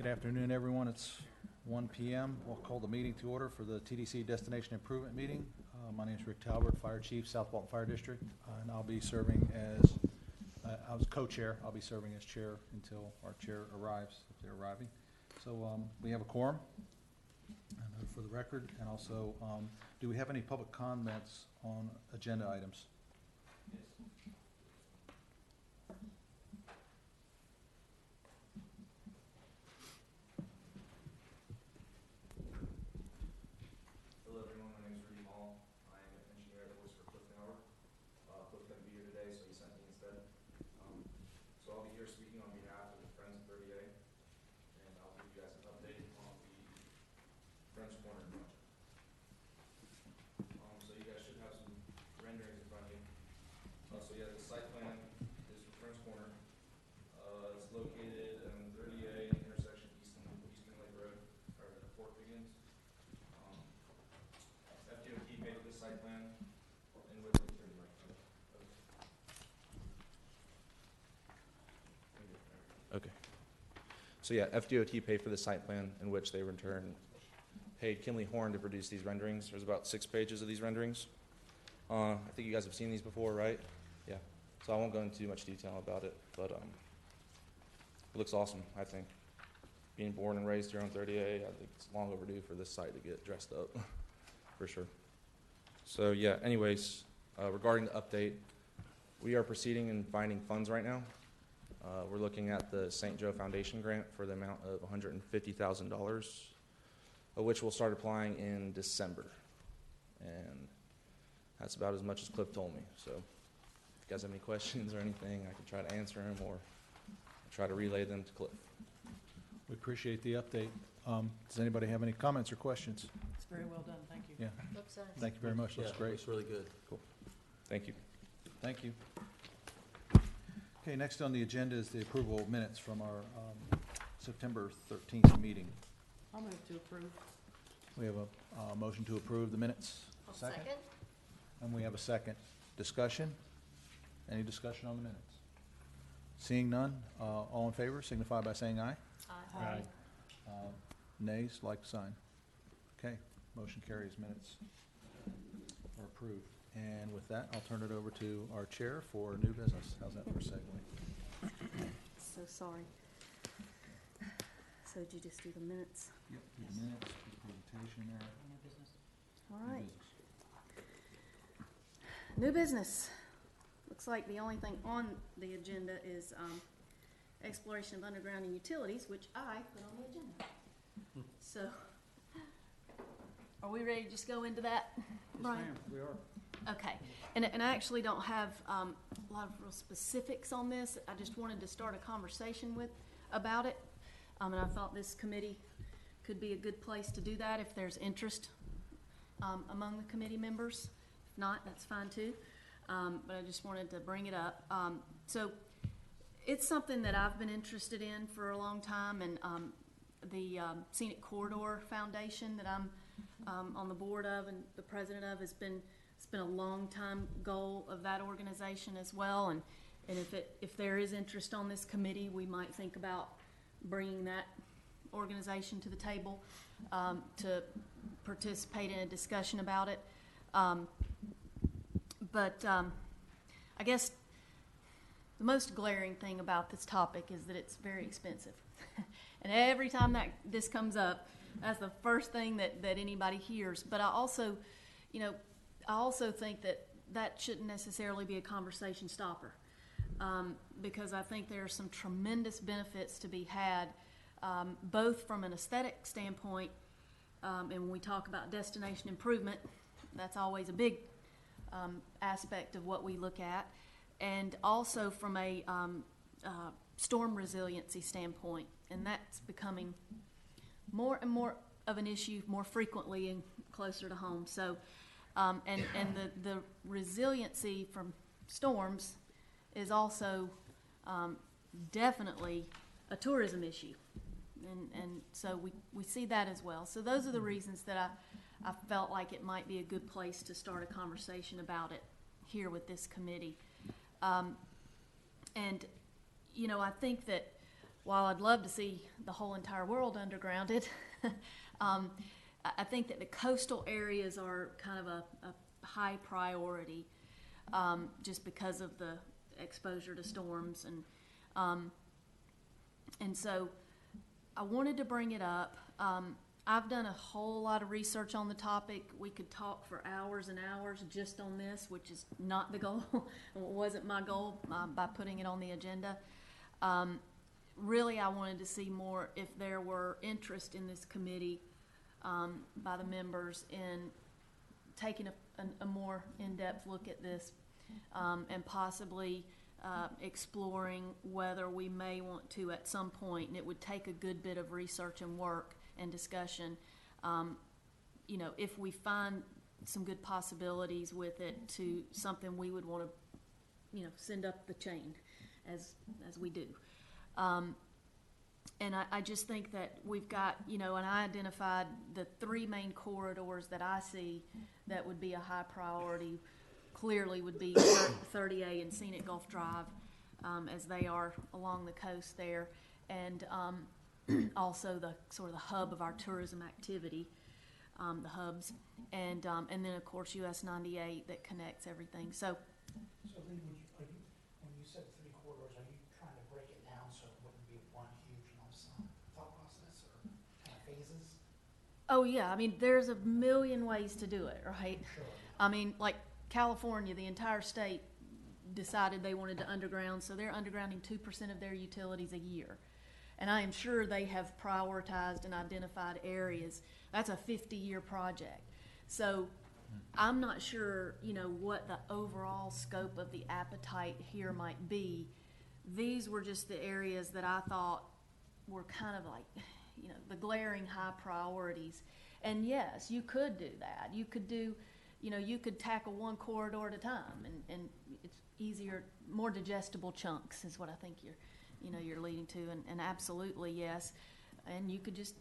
Good afternoon, everyone. It's 1 p.m. We'll call the meeting to order for the TDC Destination Improvement Meeting. My name is Rick Talbert, Fire Chief, South Walton Fire District, and I'll be serving as, I was co-chair. I'll be serving as chair until our chair arrives, if they're arriving. So we have a quorum for the record, and also, do we have any public comments on agenda items? Okay. So yeah, FDOT paid for the site plan in which they in turn paid Kinley Horn to produce these renderings. There's about 6 pages of these renderings. I think you guys have seen these before, right? Yeah. So I won't go into too much detail about it, but it looks awesome, I think. Being born and raised here on 30A, I think it's long overdue for this site to get dressed up, for sure. So yeah, anyways, regarding the update, we are proceeding and finding funds right now. We're looking at the St. Joe Foundation grant for the amount of $150,000, of which we'll start applying in December. And that's about as much as Cliff told me. So if you guys have any questions or anything, I can try to answer them or try to relay them to Cliff. We appreciate the update. Does anybody have any comments or questions? It's very well done, thank you. Yeah. Looks nice. Thank you very much. Looks great. Looks really good. Cool. Thank you. Thank you. Okay, next on the agenda is the approval of minutes from our September 13th meeting. I'll move to approve. We have a motion to approve the minutes. I'll second. And we have a second. Discussion? Any discussion on the minutes? Seeing none, all in favor signify by saying aye. Aye. Nays, like sign. Okay, motion carries. Minutes are approved. And with that, I'll turn it over to our chair for new business. How's that for a segue? So sorry. So did you just do the minutes? Yep, do the minutes, do the presentation there. New business. All New right. business. New business. Looks like the only thing on the agenda is exploration of underground and utilities, which I put on the agenda. So, are we ready to just go into that, Brian? Yes, ma'am, we are. Okay, and I actually don't have a lot of real specifics on this. I just wanted to start a conversation about it, and I thought this committee could be a good place to do that if there's interest among the committee members. If not, that's fine too. But I just wanted to bring it up. So it's something that I've been interested in for a long time, and the Scenic Corridor Foundation that I'm on the board of and the president of it's been a long time goal of that organization as well. And if there is interest on this committee, we might think about bringing that organization to the table to participate in a discussion about it. But I guess the most glaring thing about this topic is that it's very expensive. And every time this comes up, that's the first thing that anybody hears. But I also think that shouldn't necessarily be a conversation stopper, because I think there are some tremendous benefits to be had, both from an aesthetic standpoint, and when we talk about destination improvement, that's always a big aspect of what we look at, and also from a storm resiliency standpoint, and that's becoming more and more of an issue more frequently and closer to home. So, and the resiliency from storms is also definitely a tourism issue, and so we see that as well. So those are the reasons that I felt like it might be a good place to start a conversation about it here with this committee. And, I think that while I'd love to see the whole entire world undergrounded, I think that the coastal areas are kind of a high priority, just because of the exposure to storms, and so I wanted to bring it up. I've done a whole lot of research on the topic. We could talk for hours and hours just on this, which is not the goal. It wasn't my goal by putting it on the agenda. Really, I wanted to see more if there were interest in this committee by the members in taking a more in-depth look at this, and possibly exploring whether we may want to at some point, and it would take a good bit of research and work and discussion, if we find some good possibilities with it, to something we would want to, send up the chain as we do. And I just think that we've got, and I identified the 3 main corridors that I see that would be a high priority, clearly would be 30A and Scenic Gulf Drive, as they are along the coast there, and also the sort of the hub of our tourism activity, the hubs, and then of course US 98 that connects everything. So Lee, when you said 3 corridors, are you trying to break it down so it wouldn't be one huge lump sum thought process, or kind of phases? oh yeah, I mean there's a million ways to do it, right? Sure. I mean, like California, the entire state decided they wanted to underground, so they're undergrounding 2% of their utilities a year. And I am sure they have prioritized and identified areas. That's a 50-year project. So I'm not sure, what the overall scope of the appetite here might be. These were just the areas that I thought were kind of like, the glaring high priorities. And yes, you could do that. You could do, you could tackle one corridor at a time, and it's easier, more digestible chunks is what I think you're leading to, and absolutely yes. And you could just,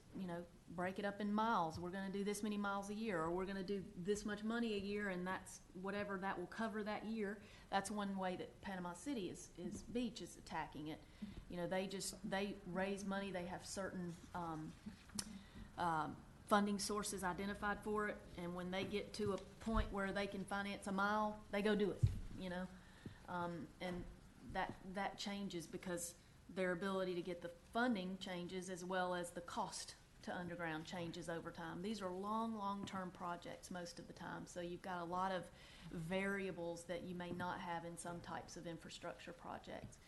break it up in miles. We're going to do this many miles a year, or we're going to do this much money a year, and that's whatever that will cover that year. That's one way that Panama City Beach is attacking it. They raise money. They have certain funding sources identified for it, and when they get to a point where they can finance a mile, they go do it. And that changes because their ability to get the funding changes, as well as the cost to underground changes over time. These are long-term projects most of the time, so you've got a lot of variables that you may not have in some types of infrastructure projects.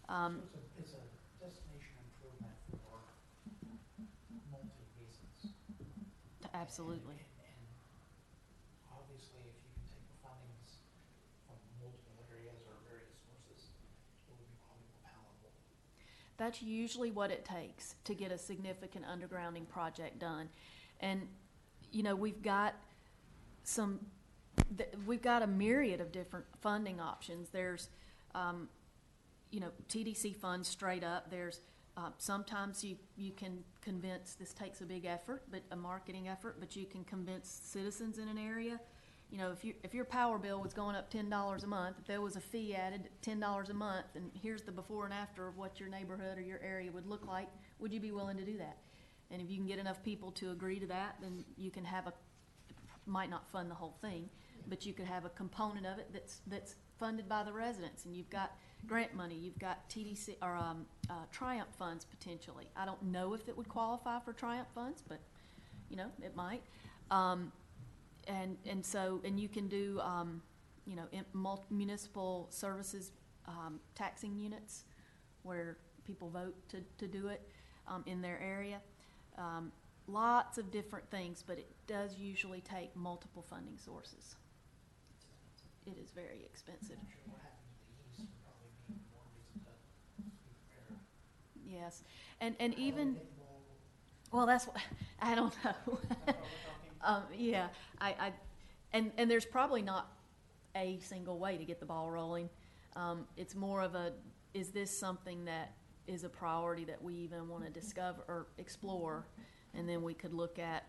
So it's a destination improvement for multi-reasons. Absolutely. And obviously, if you can take the fundings from multiple areas or various sources, it would be probably more palatable. That's usually what it takes to get a significant undergrounding project done. And, we've got a myriad of different funding options. There's, TDC funds straight up. There's sometimes you can convince, this takes a big effort, but a marketing effort, but you can convince citizens in an area. If your power bill was going up $10 a month, if there was a fee added at $10 a month, and here's the before and after of what your neighborhood or your area would look like, would you be willing to do that? And if you can get enough people to agree to that, then you can have might not fund the whole thing, but you could have a component of it that's funded by the residents, and you've got grant money, you've got TDC or Triumph funds potentially. I don't know if it would qualify for Triumph funds, but it might. And you can do municipal services taxing units where people vote to do it in their area. Lots of different things, but it does usually take multiple funding sources. It is very expensive. I'm sure what happened to the east would probably be more reason to be prepared. Yes, and How even, do we get the ball rolling? well, that's what, I don't know. Is that what we're talking? Yeah, and there's probably not a single way to get the ball rolling. It's more of is this something that is a priority that we even want to discover or explore? And then we could look at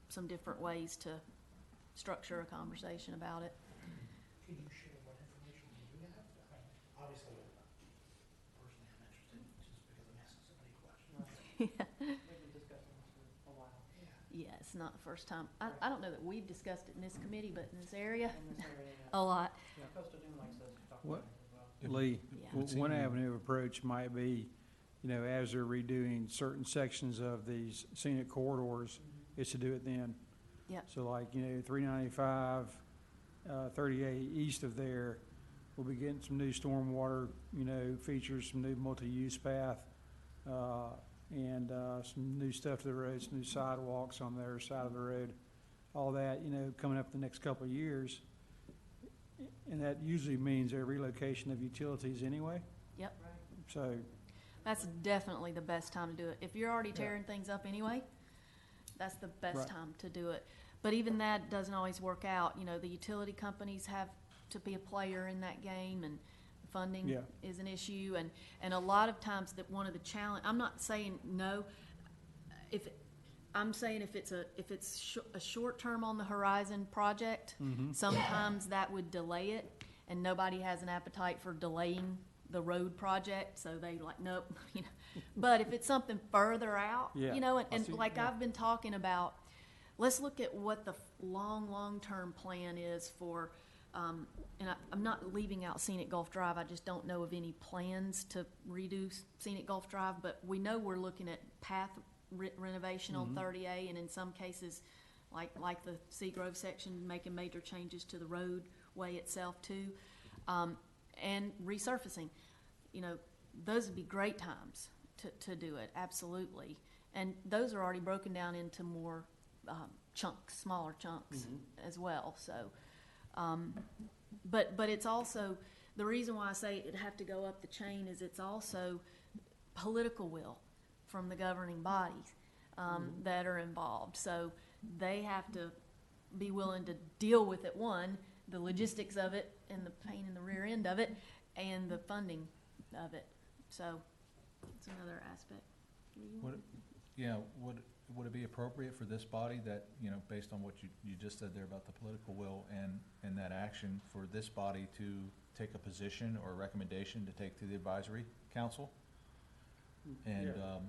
some different ways to structure a conversation about it. Can you share what information you do have? I mean, obviously, personally, I'm interested just because I'm asking so many It's not the first time. I don't know that we've discussed it in this committee, but in this area, In this area, a lot. Costa Dune likes to talk What- about it as well. Lee, Yeah. one avenue of approach might be, as they're redoing certain sections of these scenic corridors, is to do it then. Yep. So like, 395, 38 east of there, we'll be getting some new stormwater, features, some new multi-use path, and some new stuff to the road, some new sidewalks on the other side of the road. All that, coming up the next couple of years. And that usually means a relocation of utilities anyway. Yep. Right. So, That's definitely the best time to do it. If you're already Yeah. tearing things up anyway, that's the best Right. time to do it. But even that doesn't always work out. The utility companies have to be a player in that game, and funding Yeah. is an issue. And a lot of times that one of the challenge, I'm not saying no, I'm saying if it's a short term on the horizon project, sometimes that would delay it, and nobody has an appetite for delaying the road project, so they like, nope, But if it's something further out, Yeah, and I see, like yeah. I've been talking about, let's look at what the long-term plan is for, and I'm not leaving out Scenic Gulf Drive, I just don't know of any plans to redo Scenic Gulf Drive, but we know we're looking at path renovation on 30A, and in some cases, like the Seagrove section, making major changes to the roadway itself too, and resurfacing. Those would be great times to do it, absolutely. And those are already broken down into more chunks, smaller chunks as well. So, but it's also, the reason why I say it'd have to go up the chain is it's also political will from the governing bodies that are involved. So they have to be willing to deal with it, one, the logistics of it and the pain in the rear end of it, and the funding of it. So it's another aspect. Would it be appropriate for this body that, based on what you just said there about the political will and that action, for this body to take a position or a recommendation to take to the advisory council? And, Yeah.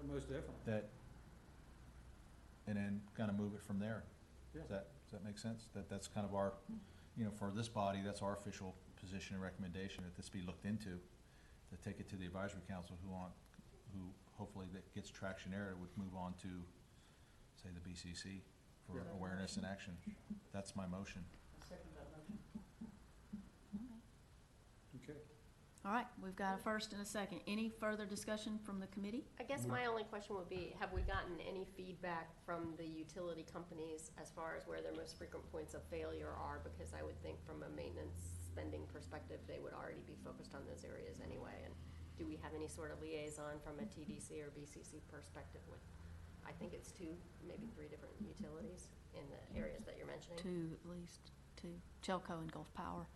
Most definitely. and then kind of move it from there? Yeah. Does that make sense? That's kind of our, for this body, that's our official position and recommendation, that this be looked into, to take it to the advisory council, who hopefully that gets traction there, would move on to, say, the BCC for Yeah. awareness and action. That's my motion. Second that motion. Okay. All right, we've got a first and a second. Any further discussion from the committee? I guess my only question would be, have we gotten any feedback from the utility companies as far as where their most frequent points of failure are? Because I would think from a maintenance spending perspective, they would already be focused on those areas anyway. And do we have any sort of liaison from a TDC or BCC perspective with, I think it's 2, maybe 3 different utilities in the areas that you're mentioning? At least two, Chelco and Gulf Power,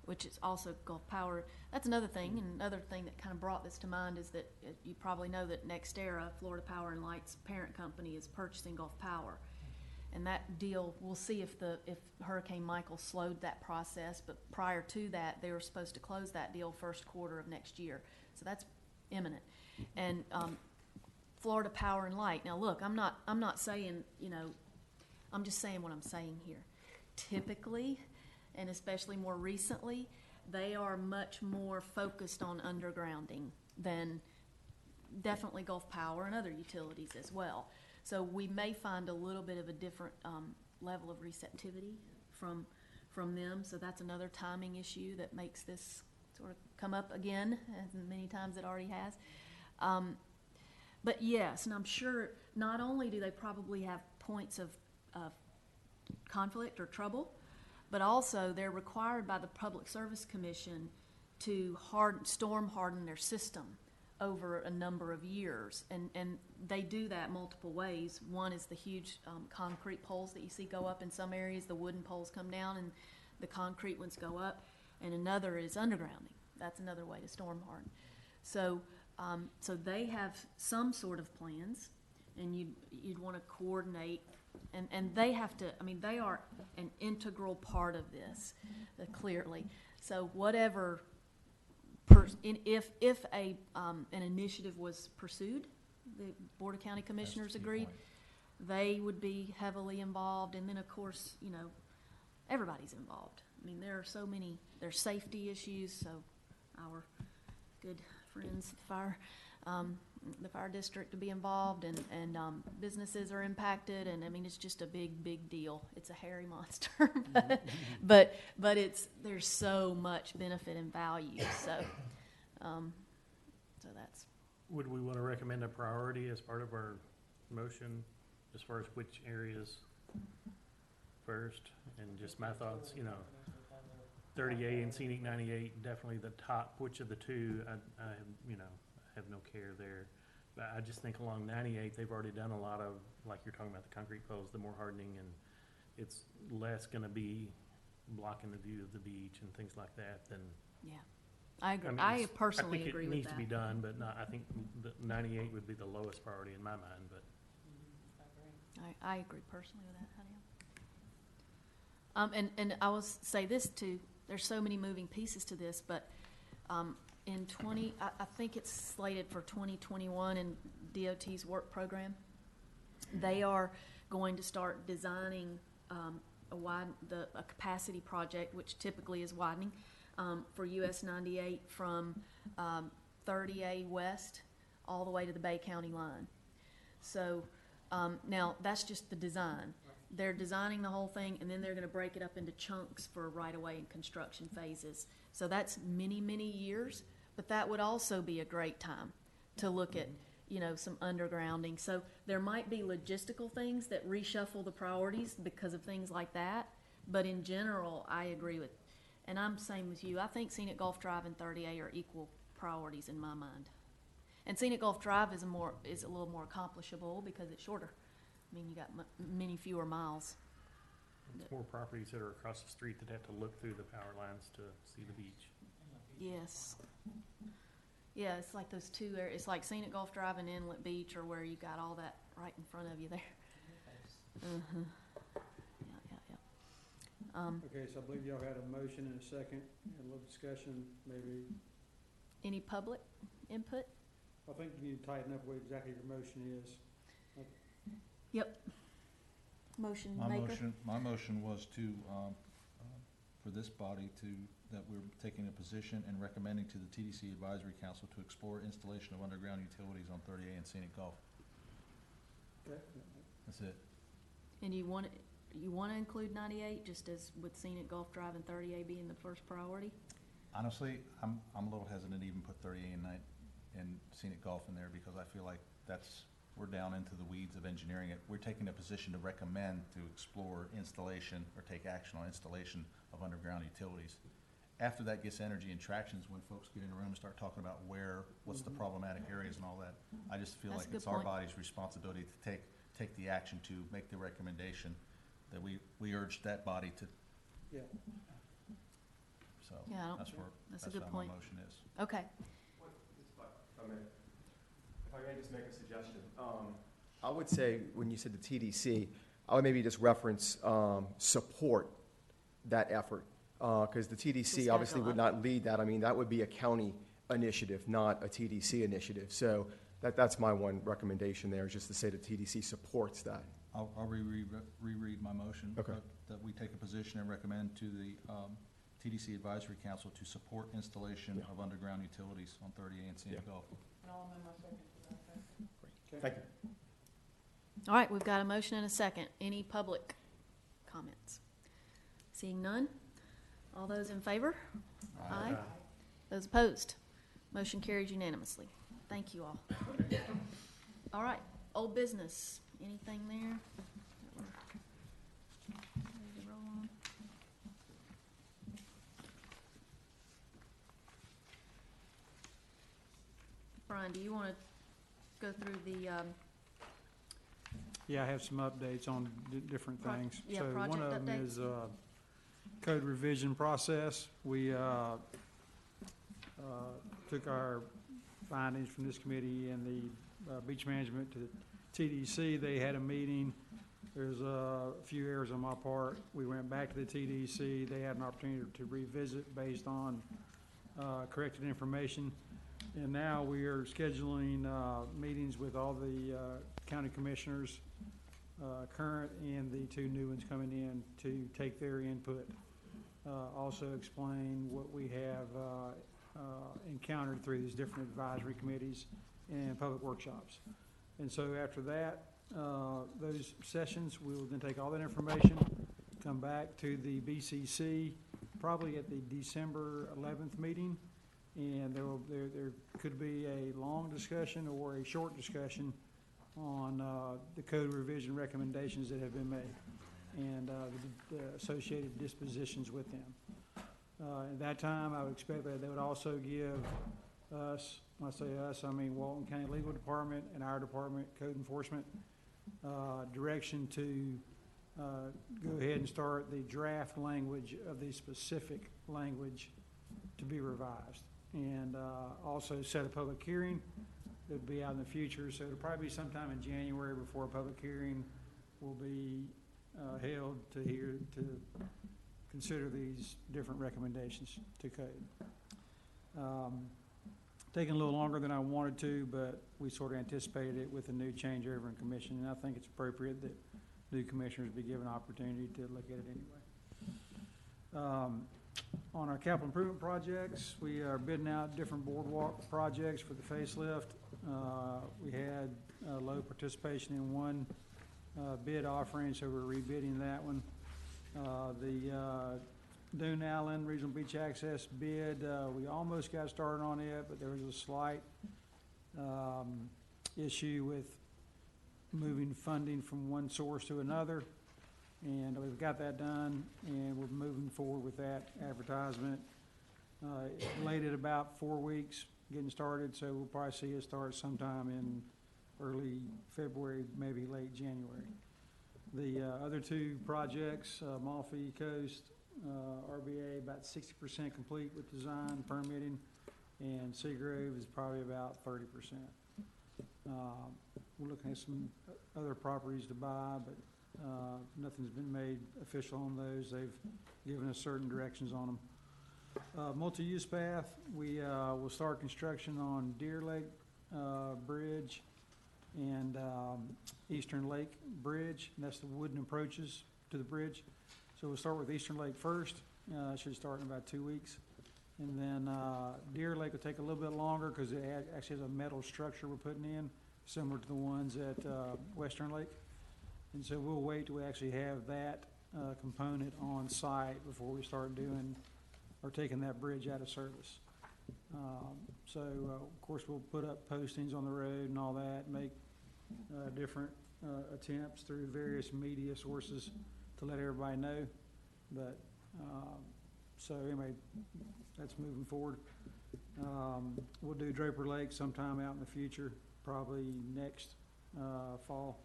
which is also Gulf Power. That's another thing, and another thing that kind of brought this to mind is that you probably know that NextEra, Florida Power and Light's parent company, is purchasing Gulf Power. And that deal, we'll see if Hurricane Michael slowed that process, but prior to that, they were supposed to close that deal first quarter of next year. So that's imminent. And Florida Power and Light. Now look, I'm not saying, I'm just saying what I'm saying here. Typically, and especially more recently, they are much more focused on undergrounding than definitely Gulf Power and other utilities as well. So we may find a little bit of a different level of receptivity from them. So that's another timing issue that makes this sort of come up again, as many times it already has. But yes, and I'm sure not only do they probably have points of conflict or trouble, but also they're required by the Public Service Commission to storm harden their system over a number of years. And they do that multiple ways. One is the huge concrete poles that you see go up in some areas. The wooden poles come down and the concrete ones go up. And another is undergrounding. That's another way to storm harden. So they have some sort of plans, and you'd want to coordinate. And they have to, they are an integral part of this, clearly. So whatever, if an initiative was pursued, the Board of County Commissioners That's the key agreed, point. they would be heavily involved, and then, of course, you know, everybody's involved. I mean, there are so many, there's safety issues, so our good friends, the fire district to be involved, and businesses are impacted, and I mean, it's just a big, big deal. It's a hairy monster, but there's so much benefit and value, so that's, Would we want to recommend a priority as part of our motion, as far as which areas first? And just my thoughts, you know, 30A and Scenic 98, definitely the top. Which of the two, I you know, have no care there. But I just think along 98, they've already done a lot of, like you're talking about the concrete poles, the more hardening, and it's less going to be blocking the view of the beach and things like that than. yeah. I agree. mean, I personally think agree it with needs to be that. done, but not, I think the 98 would be the lowest priority in my mind, but. I agree personally with that, Hadiel. And I will say this too, there's so many moving pieces to this, but in I think it's slated for 2021 in DOT's work program. They are going to start designing a capacity project, which typically is widening, for US 98 from 30A West all the way to the Bay County line. So now that's just the design. They're designing the whole thing, and then they're going to break it up into chunks for right-of-way and construction phases. So that's many, many years, but that would also be a great time to look at, you know, some undergrounding. So there might be logistical things that reshuffle the priorities because of things like that, but in general, I agree with, and I'm same with you. I think Scenic Gulf Drive and 30A are equal priorities in my mind. And Scenic Gulf Drive is a little more accomplishable because it's shorter. I mean, you got many fewer miles. It's more properties that are across the street that have to look through the power lines to see the beach. Yes. Yeah, it's like those two areas. It's like Scenic Gulf Drive and Inlet Beach, or where you got all that right in front of you there. Uh-huh. Yeah. Okay, so I believe y'all had a motion and a second, and a little discussion, maybe. Any public input? I think you need to tighten up what exactly your motion is. Yep. Motion maker? My motion was to, for this body that we're taking a position and recommending to the TDC Advisory Council to explore installation of underground utilities on 30A and Scenic Gulf. Okay. That's it. And you want to include 98 just as with Scenic Gulf Drive and 30A being the first priority? Honestly, I'm a little hesitant to even put 30A and Scenic Gulf in there, because I feel like we're down into the weeds of engineering it. We're taking a position to recommend to explore installation or take action on installation of underground utilities. After that gets energy and traction is when folks get in the room and start talking about what's the problematic areas and all that. I just feel That's like a it's good our point. body's responsibility to take the action to make the recommendation that we urge that body to. Yeah. So Yeah, that's a good how point. my motion is. Okay. If I may just make a suggestion. I would say, when you said the TDC, I would maybe just reference support that effort, because the TDC obviously would not lead that. I mean, that would be a county initiative, not a TDC initiative. So that's my one recommendation there, is just to say the TDC supports that. I'll reread my motion. Okay. That we take a position and recommend to the TDC Advisory Council to support installation of underground utilities on 30A and Scenic Gulf. And I'll amend my second to that, okay? Thank you. All right, we've got a motion and a second. Any public comments? Seeing none? All those in favor? Aye. Those opposed? Motion carries unanimously. Thank you all. All right, old business. Anything there? Ready to roll on? Brian, do you want to go through the, Yeah, I have some updates on different things. yeah, So one project of them updates. is code revision process. We took our findings from this committee and the beach management to TDC. They had a meeting. There's a few errors on my part. We went back to the TDC. They had an opportunity to revisit based on corrected information. And now we are scheduling meetings with all the county commissioners current and the 2 new ones coming in to take their input. Also explain what we have encountered through these different advisory committees and public workshops. And so after that, those sessions, we will then take all that information, come back to the BCC, probably at the December 11th meeting, and there could be a long discussion or a short discussion on the code revision recommendations that have been made and the associated dispositions with them. At that time, I would expect that they would also give us, when I say us, I mean Walton County Legal Department and our department, Code Enforcement, direction to go ahead and start the draft language of the specific language to be revised. And also set a public hearing that would be out in the future. So it'll probably be sometime in January before a public hearing will be held to consider these different recommendations to code. Taking a little longer than I wanted to, but we sort of anticipated it with the new changeover in commission, and I think it's appropriate that new commissioners be given opportunity to look at it anyway. On our capital improvement projects, we are bidding out different boardwalk projects for the facelift. We had low participation in one bid offering, so we're rebidding that one. The Dune Allen Regional Beach Access bid, we almost got started on it, but there was a slight issue with moving funding from one source to another. And we've got that done, and we're moving forward with that advertisement. It's delayed at about 4 weeks getting started, so we'll probably see it start sometime in early February, maybe late January. The other 2 projects, Malfi Coast, RBA, about 60% complete with design, permitting, and Seagrove is probably about 30%. We're looking at some other properties to buy, but nothing's been made official on those. They've given us certain directions on them. Multi-use path, we will start construction on Deer Lake Bridge and Eastern Lake Bridge, and that's the wooden approaches to the bridge. So we'll start with Eastern Lake first. Should start in about 2 weeks. And then Deer Lake will take a little bit longer because it actually has a metal structure we're putting in, similar to the ones at Western Lake. And so we'll wait till we actually have that component on site before we start doing or taking that bridge out of service. So of course, we'll put up postings on the road and all that, make different attempts through various media sources to let everybody know. But so anyway, that's moving forward. We'll do Draper Lake sometime out in the future, probably next fall.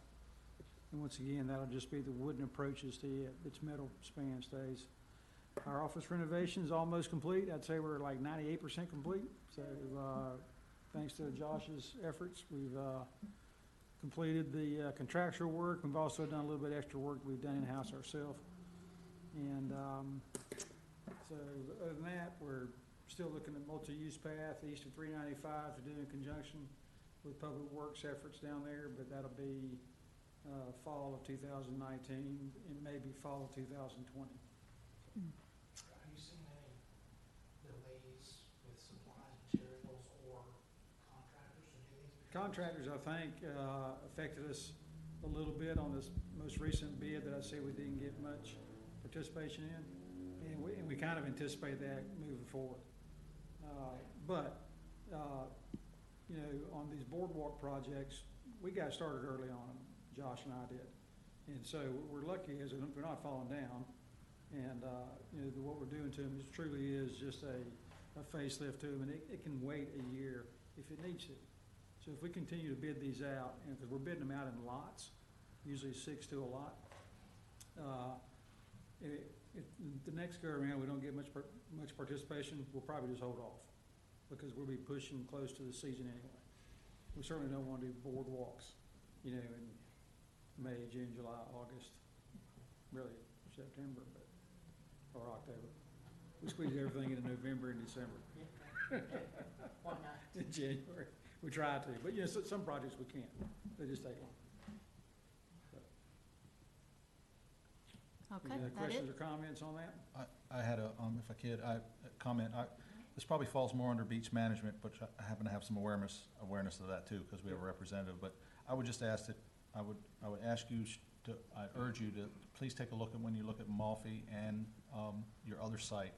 And once again, that'll just be the wooden approaches to it. Its metal span stays. Our office renovation is almost complete. I'd say we're like 98% complete. So thanks to Josh's efforts, we've completed the contractual work. We've also done a little bit extra work we've done in-house ourselves. And so other than that, we're still looking at multi-use path east of 395 to do in conjunction with public works efforts down there, but that'll be fall of 2019 and maybe fall of 2020. Are you seeing any delays with supplies, materials, or contractors to do these? Contractors, I think, affected us a little bit on this most recent bid that I say we didn't get much participation in, and we kind of anticipate that moving forward. You know, on these boardwalk projects, we got started early on them. Josh and I did, and so what we're lucky is we're not falling down, and you know, what we're doing to them is truly is just a facelift to them, and it can wait a year if it needs to. So if we continue to bid these out, and because we're bidding them out in lots, usually 6 to a lot, if the next go around we don't get much participation, we'll probably just hold off because we'll be pushing close to the season anyway. We certainly don't want to do boardwalks, you know, in May, June, July, August, really September, or October. We squeeze everything into November and December. Why not? In January. We try to, but you know, some projects we can't. They just take long. So, Okay, Any other that questions it? or comments on that? I had a, if I could, a comment. This probably falls more under beach management, but I happen to have some awareness of that too, because we have a representative. But I would just ask that, I would ask you to, I urge you to please take a look at, when you look at Malfi and your other site,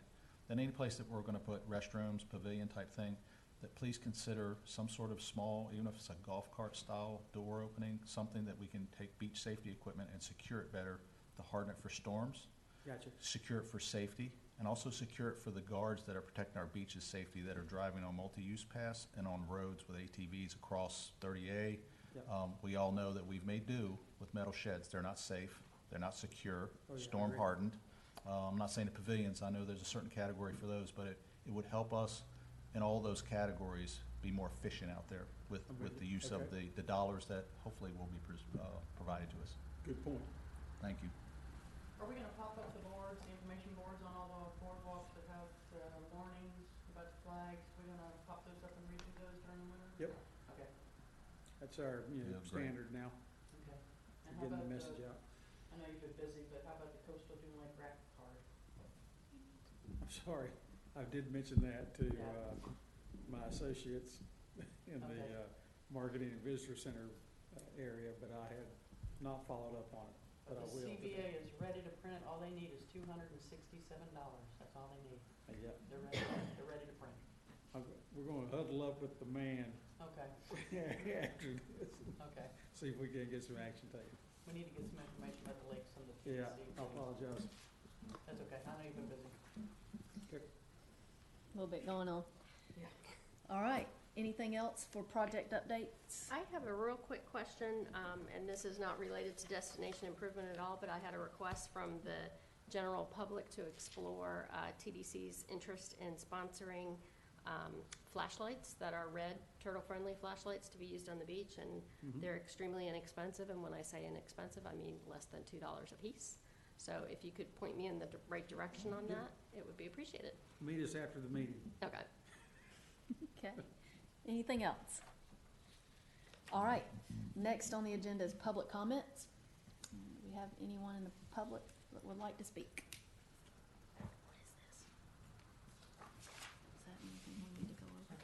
then any place that we're gonna put restrooms, pavilion type thing, that please consider some sort of small, even if it's a golf cart style door opening, something that we can take beach safety equipment and secure it better, to harden it for storms, Gotcha. secure it for safety, and also secure it for the guards that are protecting our beaches' safety, that are driving on multi-use paths and on roads with ATVs across 30A. Yep. We all know that we've made do with metal sheds. They're not safe, they're not secure, Oh, yeah, I storm agree. hardened. I'm not saying the pavilions, I know there's a certain category for those, but it would help us in all those categories be more efficient out there with the use of Okay. the dollars that hopefully will be provided to us. Good point. Thank you. Are we gonna pop up the boards, the information boards on all the boardwalks that have warnings about the flags? We're gonna pop those up and redo those during the winter? Yep. Okay, That's our, Yeah, great. standard now, okay. for And how getting the about message out. I know you've been busy, but how about the coastal doing like graphic card? I'm sorry, I did mention that to, Yeah. my associates in the, Okay. Marketing and Visitor Center, area, but I had not followed up on it, but I The will. CBA is ready to print, all they need is $267, that's all they need. Yeah, They're ready to print. we're gonna huddle up with the man Okay, after this, okay. see if we can get some action taken. We need to get some information about the lakes and the TDC. Yeah, I apologize. That's okay, I know you've been busy. A little bit going on. Yeah. All right, anything else for project updates? I have a real quick question, and this is not related to destination improvement at all, but I had a request from the general public to explore TDC's interest in sponsoring flashlights that are red, turtle-friendly flashlights to be used on the beach, and Mhm. they're extremely inexpensive, and when I say inexpensive, I mean less than $2 a piece. So if you could point me in the right direction on that, it would be appreciated. Meet us after the meeting. Okay. Okay. Anything else? All right, next on the agenda is public comments. Do we have anyone in the public that would like to speak? What is this? Is that anything we need to go over?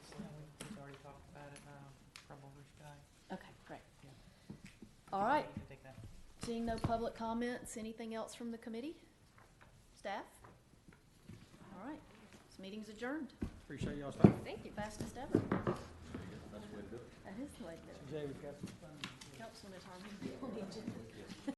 We've already talked about it, from Over Sky. Okay, great. Yeah. All right, You can take that. seeing no public comments, anything else from the committee? Staff? All right, this meeting's adjourned. Appreciate y'all's time. Thank you. Fastest ever. That's the way to do it. That is the way to do it. Jay, we've got some fun. Helps when it's hard to be on the agenda.